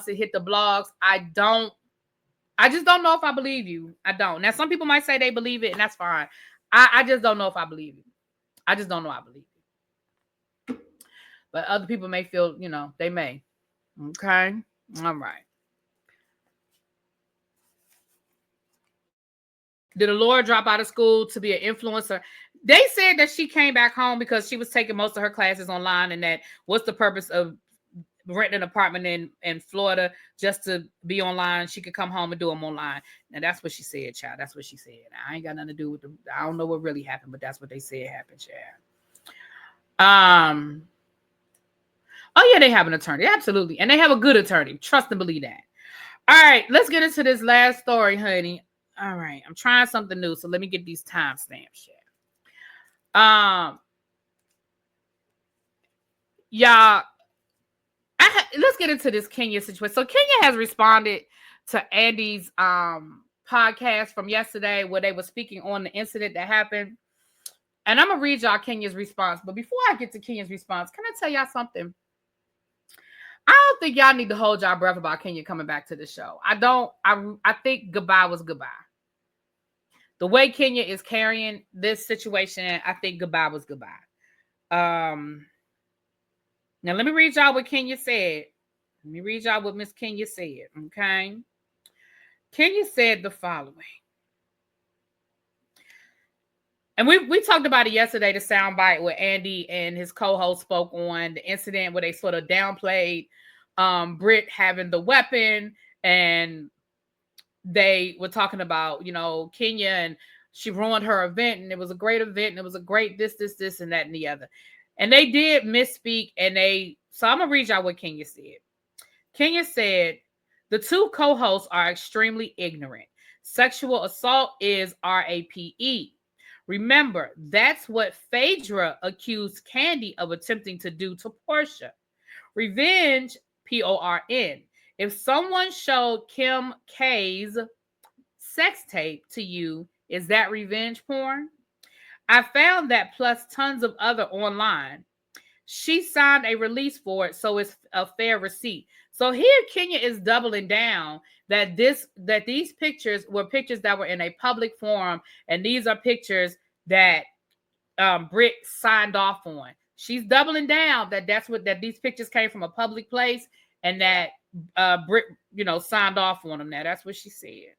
to hit the blogs. I just don't know if I believe you. I don't. Now, some people might say they believe it, and that's fine. I just don't know if I believe you. I just don't know I believe it. But other people may feel, they may. Okay? All right. Did Laura drop out of school to be an influencer? They said that she came back home because she was taking most of her classes online, and that what's the purpose of renting an apartment in Florida just to be online? She could come home and do them online. Now that's what she said, child. That's what she said. I ain't got nothing to do with I don't know what really happened, but that's what they said happened, child. Oh yeah, they have an attorney. Absolutely. And they have a good attorney. Trust and believe that. All right, let's get into this last story, honey. All right, I'm trying something new, so let me get these timestamps. Y'all, let's get into this Kenya situation. So Kenya has responded to Andy's podcast from yesterday where they were speaking on the incident that happened. And I'm gonna read y'all Kenya's response. But before I get to Kenya's response, can I tell y'all something? I don't think y'all need to hold y'all breath about Kenya coming back to the show. I think goodbye was goodbye. The way Kenya is carrying this situation, I think goodbye was goodbye. Now let me read y'all what Kenya said. Let me read y'all what Miss Kenya said, okay? Kenya said the following. And we talked about it yesterday, the soundbite where Andy and his co-host spoke on the incident where they sort of downplayed Britt having the weapon, and they were talking about, Kenya, and she ruined her event, and it was a great event, and it was a great this, and that, and the other. And they did misspeak, so I'm going to read y'all what Kenya said. Kenya said, the two co-hosts are extremely ignorant. Sexual assault is RAPE. Remember, that's what Phaedra accused Candy of attempting to do to Portia. Revenge, PORN. If someone showed Kim K's sex tape to you, is that revenge porn? I found that plus tons of other online. She signed a release for it, so it's a fair receipt. So here Kenya is doubling down that these pictures were pictures that were in a public forum, and these are pictures that Britt signed off on. She's doubling down that these pictures came from a public place, and that Britt, signed off on them. Now that's what she said.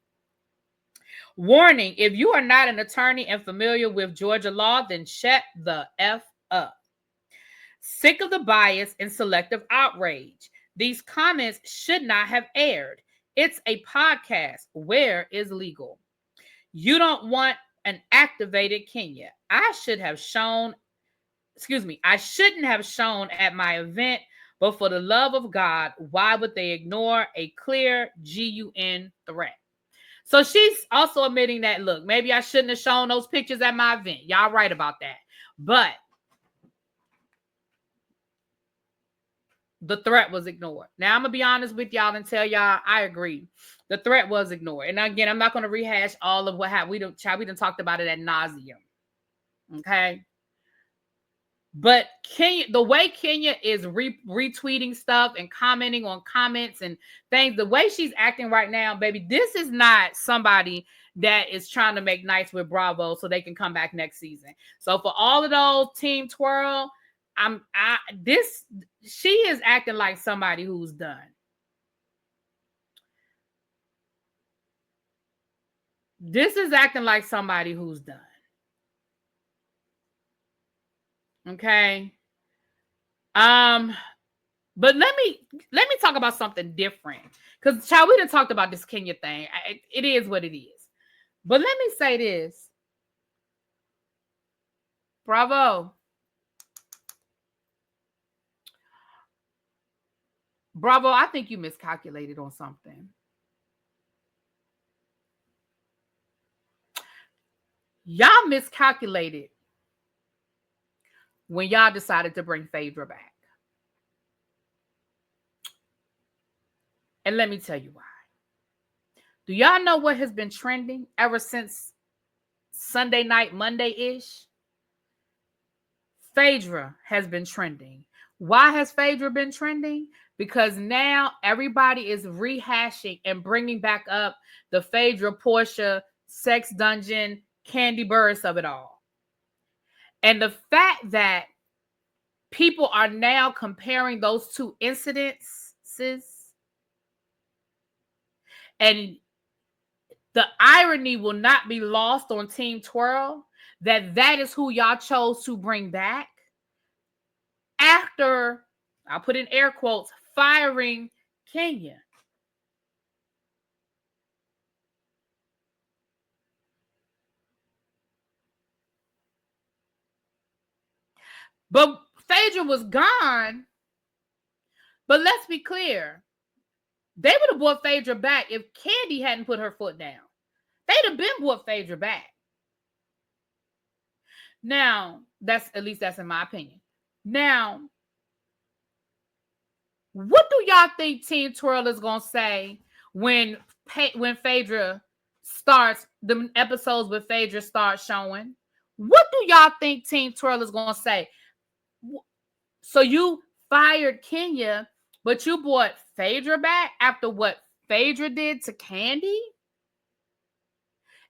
Warning: if you are not an attorney and familiar with Georgia law, then shut the F up. Sick of the bias and selective outrage. These comments should not have aired. It's a podcast. Where is legal? You don't want an activated Kenya. I shouldn't have shown at my event, but for the love of God, why would they ignore a clear GUN threat? So she's also admitting that, look, maybe I shouldn't have shown those pictures at my event. Y'all right about that. But the threat was ignored. Now, I'm going to be honest with y'all and tell y'all I agree. The threat was ignored. And again, I'm not going to rehash all of what happened. We done talked about it ad nauseum. Okay? But Kenya, the way Kenya is retweeting stuff and commenting on comments and things, the way she's acting right now, baby, this is not somebody that is trying to make nice with Bravo so they can come back next season. So for all of those Team Twirl, she is acting like somebody who's done. This is acting like somebody who's done. Okay. But let me talk about something different, because child, we done talked about this Kenya thing. It is what it is. But let me say this. Bravo, I think you miscalculated on something. Y'all miscalculated when y'all decided to bring Phaedra back. And let me tell you why. Do y'all know what has been trending ever since Sunday night, Monday-ish? Phaedra has been trending. Why has Phaedra been trending? because now everybody is rehashing and bringing back up the Phaedra, Portia, sex dungeon, Candy Burris of it all. And the fact that people are now comparing those two incidences, and the irony will not be lost on Team Twirl that is who y'all chose to bring back after, I'll put in air quotes, firing Kenya. But Phaedra was gone. But let's be clear. They would have brought Phaedra back if Candy hadn't put her foot down. They'd have been brought Phaedra back. Now, that's in my opinion. Now, what do y'all think Team Twirl is going to say when Phaedra starts, the episodes with Phaedra start showing? What do y'all think Team Twirl is going to say? So you fired Kenya, but you brought Phaedra back after what Phaedra did to Candy?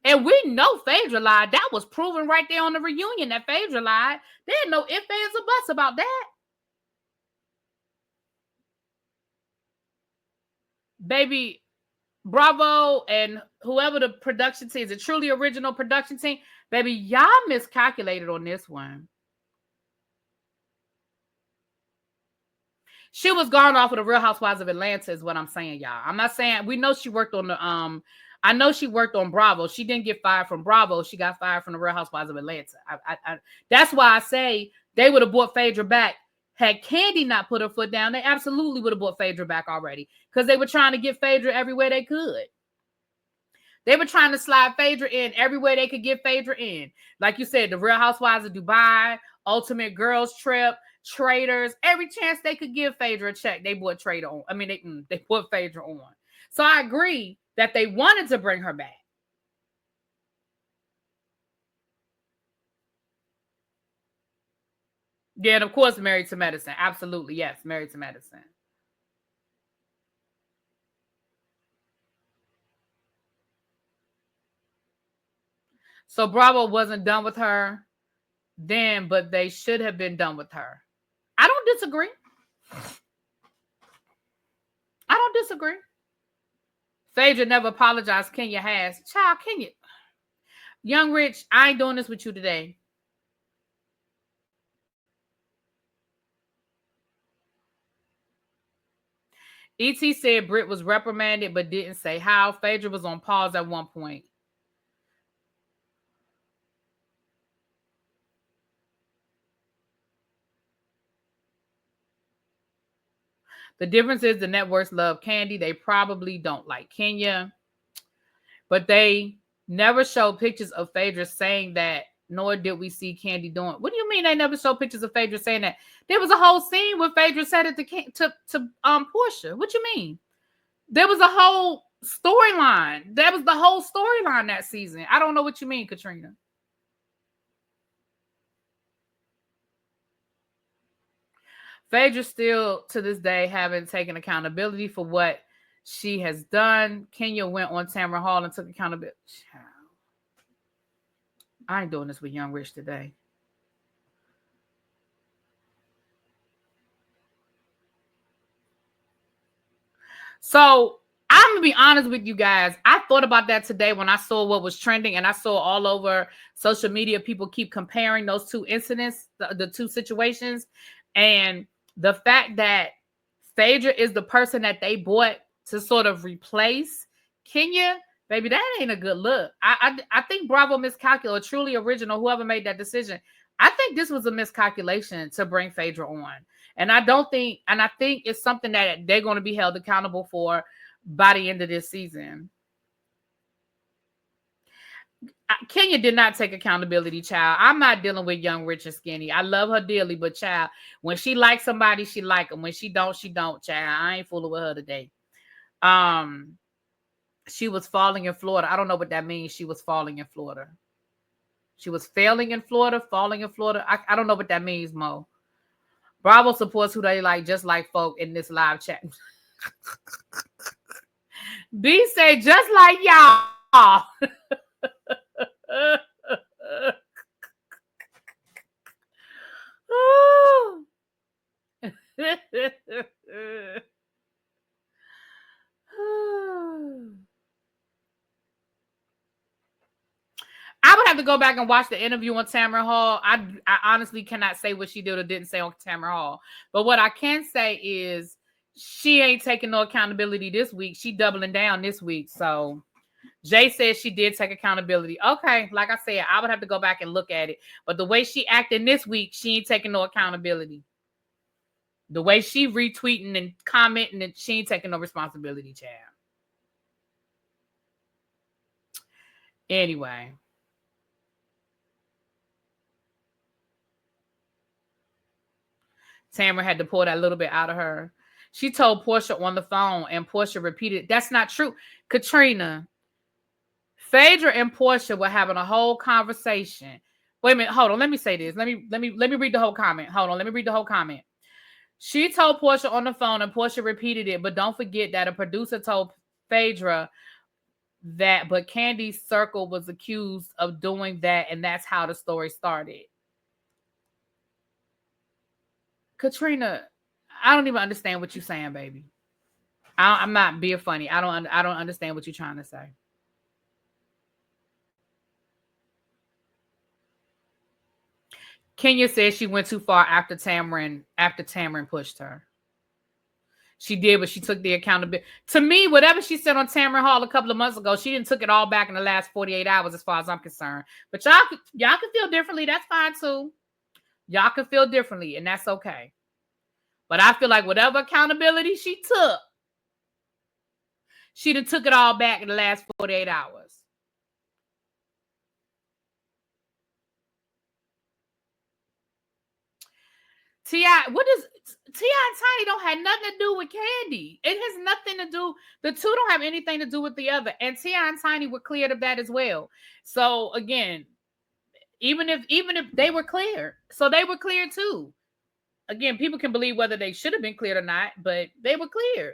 And we know Phaedra lied. That was proven right there on the reunion that Phaedra lied. There's no ifs, ands, or buts about that. Baby, Bravo and whoever the production team is, a truly original production team, baby, y'all miscalculated on this one. She was gone off of the Real Housewives of Atlanta is what I'm saying, y'all. I'm not saying, we know she worked on the, I know she worked on Bravo. She didn't get fired from Bravo. She got fired from the Real Housewives of Atlanta. That's why I say they would have brought Phaedra back. Had Candy not put her foot down, they absolutely would have brought Phaedra back already, because they were trying to get Phaedra everywhere they could. They were trying to slide Phaedra in everywhere they could get Phaedra in. Like you said, the Real Housewives of Dubai, Ultimate Girls Trip, Traders, every chance they could give Phaedra a check, they put Trader on. I mean, they put Phaedra on. So I agree that they wanted to bring her back. Yeah, and of course, Married to Medicine. Absolutely, yes, Married to Medicine. So Bravo wasn't done with her then, but they should have been done with her. I don't disagree. I don't disagree. Phaedra never apologized. Kenya has. Child, Kenya. Young Rich, I ain't doing this with you today. E.T. said Britt was reprimanded but didn't say how. Phaedra was on pause at one point. The difference is the networks love Candy. They probably don't like Kenya. But they never show pictures of Phaedra saying that, nor did we see Candy doing. What do you mean they never show pictures of Phaedra saying that? There was a whole scene where Phaedra said it to Portia. What you mean? There was a whole storyline. That was the whole storyline that season. I don't know what you mean, Katrina. Phaedra still, to this day, haven't taken accountability for what she has done. Kenya went on Tamara Hall and took accountability. I ain't doing this with Young Rich today. So I'm going to be honest with you guys. I thought about that today when I saw what was trending, and I saw all over social media people keep comparing those two incidents, the two situations, and the fact that Phaedra is the person that they bought to sort of replace Kenya, baby, that ain't a good look. I think Bravo miscalculated, truly original, whoever made that decision. I think this was a miscalculation to bring Phaedra on. And I think it's something that they're going to be held accountable for by the end of this season. Kenya did not take accountability, child. I'm not dealing with Young, Rich, and Skinny. I love her dearly, but child, when she likes somebody, she like them. When she don't, child. I ain't fooling with her today. She was falling in Florida. I don't know what that means. She was falling in Florida. She was failing in Florida, falling in Florida. I don't know what that means, Mo. Bravo supports who they like, just like folk in this live chat. B say just like y'all. I would have to go back and watch the interview on Tamron Hall. I honestly cannot say what she did or didn't say on Tamron Hall. But what I can say is she ain't taking no accountability this week. She doubling down this week. So Jay says she did take accountability. Okay, like I said, I would have to go back and look at it. But the way she acting this week, she ain't taking no accountability. The way she retweeting and commenting, and she ain't taking no responsibility, child. Anyway. Tamara had to pull that little bit out of her. She told Portia on the phone, and Portia repeated, that's not true. Katrina, Phaedra and Portia were having a whole conversation. Wait a minute, hold on. Let me say this. Let me read the whole comment. Hold on, let me read the whole comment. She told Portia on the phone, and Portia repeated it, but don't forget that a producer told Phaedra that, but Candy's circle was accused of doing that, and that's how the story started. Katrina, I don't even understand what you're saying, baby. I'm not being funny. I don't understand what you're trying to say. Kenya says she went too far after Tamron pushed her. She did, but she took the accountability. To me, whatever she said on Tamron Hall a couple of months ago, she didn't took it all back in the last 48 hours as far as I'm concerned. But y'all can feel differently. That's fine too. Y'all can feel differently, and that's okay. But I feel like whatever accountability she took, she done took it all back in the last 48 hours. T.I., what does T.I. and Tiny don't have nothing to do with Candy. It has nothing to do. The two don't have anything to do with the other. And T.I. and Tiny were cleared of that as well. So again, even if they were clear, so they were clear too. Again, people can believe whether they should have been cleared or not, but they were cleared.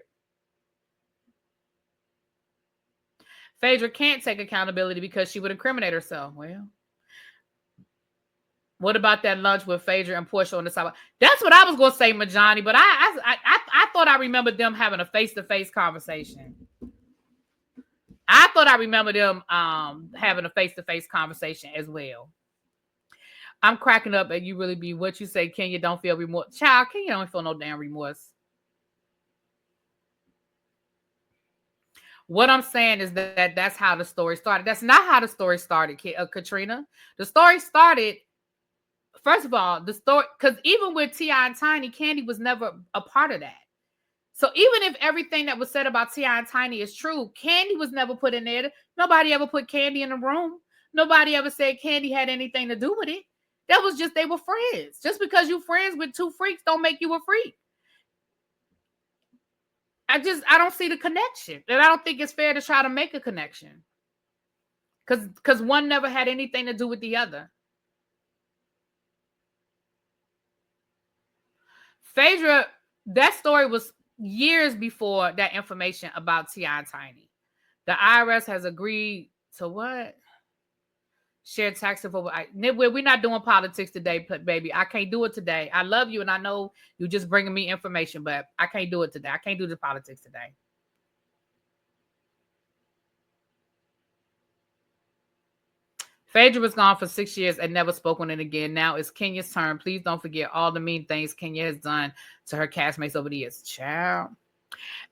Phaedra can't take accountability because she would incriminate herself. Well, what about that lunch with Phaedra and Portia on the side? That's what I was going to say, Majani, but I thought I remembered them having a face-to-face conversation. I thought I remember them having a face-to-face conversation as well. I'm cracking up at you really be what you say. Kenya don't feel remorse. Child, Kenya don't feel no damn remorse. What I'm saying is that that's how the story started. That's not how the story started, Katrina. The story started, first of all, the story, because even with T.I. and Tiny, Candy was never a part of that. So even if everything that was said about T.I. and Tiny is true, Candy was never put in there. Nobody ever put Candy in the room. Nobody ever said Candy had anything to do with it. That was just, they were friends. Just because you're friends with two freaks don't make you a freak. I don't see the connection. And I don't think it's fair to try to make a connection. Because one never had anything to do with the other. Phaedra, that story was years before that information about T.I. and Tiny. The IRS has agreed to what? Share tax info. We're not doing politics today, baby. I can't do it today. I love you, and I know you're just bringing me information, but I can't do it today. I can't do the politics today. Phaedra was gone for 6 years and never spoke on it again. Now it's Kenya's turn. Please don't forget all the mean things Kenya has done to her castmates over the years. Child.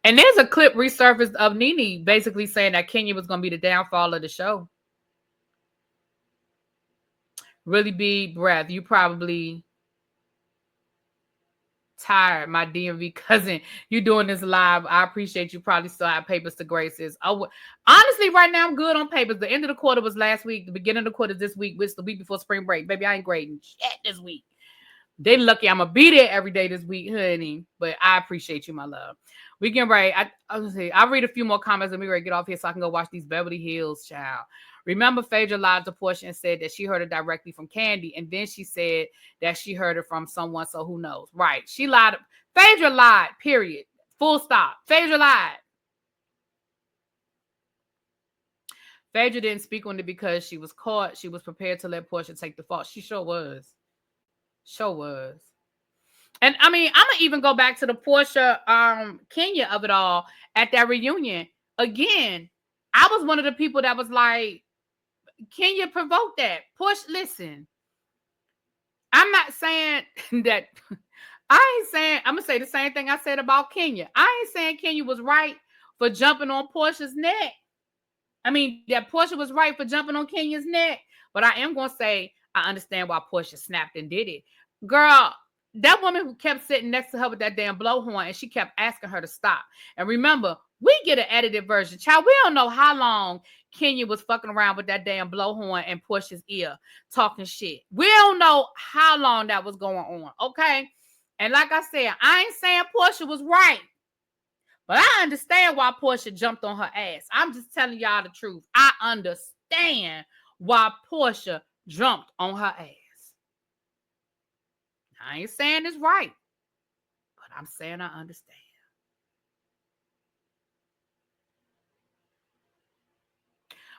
And there's a clip resurfaced of Nene basically saying that Kenya was going to be the downfall of the show. Really be breath. You probably tired, my DMV cousin. You doing this live. I appreciate you. Probably still have papers to graces. Honestly, right now I'm good on papers. The end of the quarter was last week. The beginning of the quarter is this week, which is the week before spring break. Baby, I ain't grading shit this week. They lucky I'm gonna be there every day this week, honey. But I appreciate you, my love. We can write. I'll read a few more comments and we ready to get off here so I can go watch these Beverly Hills, child. Remember, Phaedra lied to Portia and said that she heard it directly from Candy, and then she said that she heard it from someone, so who knows? Right. She lied. Phaedra lied, period. Full stop. Phaedra lied. Phaedra didn't speak on it because she was caught. She was prepared to let Portia take the fault. She sure was. Sure was. And I mean, I'm gonna even go back to the Portia Kenya of it all at that reunion. Again, I was one of the people that was like, Kenya provoked that. Portia, listen. I'm not saying that I ain't saying I'm gonna say the same thing I said about Kenya. I ain't saying Kenya was right for jumping on Portia's neck. I mean, that Portia was right for jumping on Kenya's neck, but I am gonna say I understand why Portia snapped and did it. Girl, that woman who kept sitting next to her with that damn blowhorn and she kept asking her to stop. And remember, we get an edited version. Child, we don't know how long Kenya was fucking around with that damn blowhorn in Portia's ear talking shit. We don't know how long that was going on, okay? And like I said, I ain't saying Portia was right, but I understand why Portia jumped on her ass. I'm just telling y'all the truth. I understand why Portia jumped on her ass. I ain't saying it's right, but I'm saying I understand.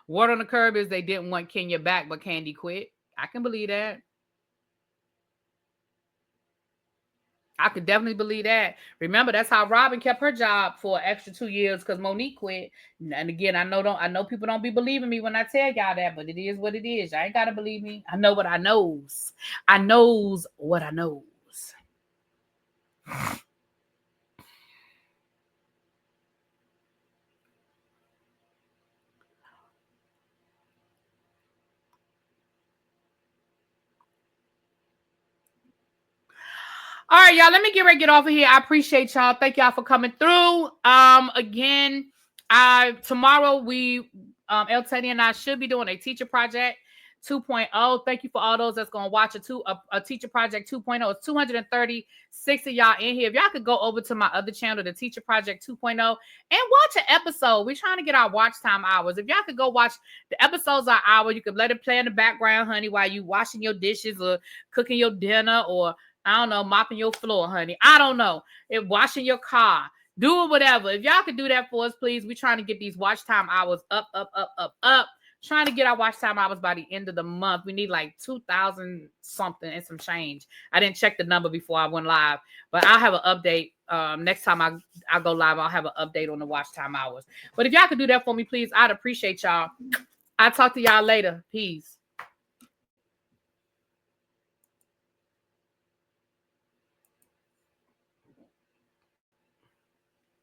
Word on the curb is they didn't want Kenya back, but Candy quit. I can believe that. I could definitely believe that. Remember, that's how Robin kept her job for an extra 2 years because Monique quit. And again, I know people don't be believing me when I tell y'all that, but it is what it is. Y'all ain't gotta believe me. I know what I knows. I knows what I knows. All right, y'all. Let me get off of here. I appreciate y'all. Thank y'all for coming through. Again, tomorrow El Teddy and I should be doing a teacher project 2.0. Thank you for all those that's gonna watch a teacher project 2.0. It's 236 of y'all in here. If y'all could go over to my other channel, the Teacher Project 2.0, and watch an episode. We're trying to get our watch time hours. If y'all could go watch the episodes an hour, you could let it play in the background, honey, while you washing your dishes or cooking your dinner or I don't know, mopping your floor, honey. I don't know. If washing your car, do it, whatever. If y'all could do that for us, please. We're trying to get these watch time hours up. Trying to get our watch time hours by the end of the month. We need like 2,000 something and some change. I didn't check the number before I went live, but I'll have an update. Next time I go live, I'll have an update on the watch time hours. But if y'all could do that for me, please, I'd appreciate y'all. I'll talk to y'all later. Peace.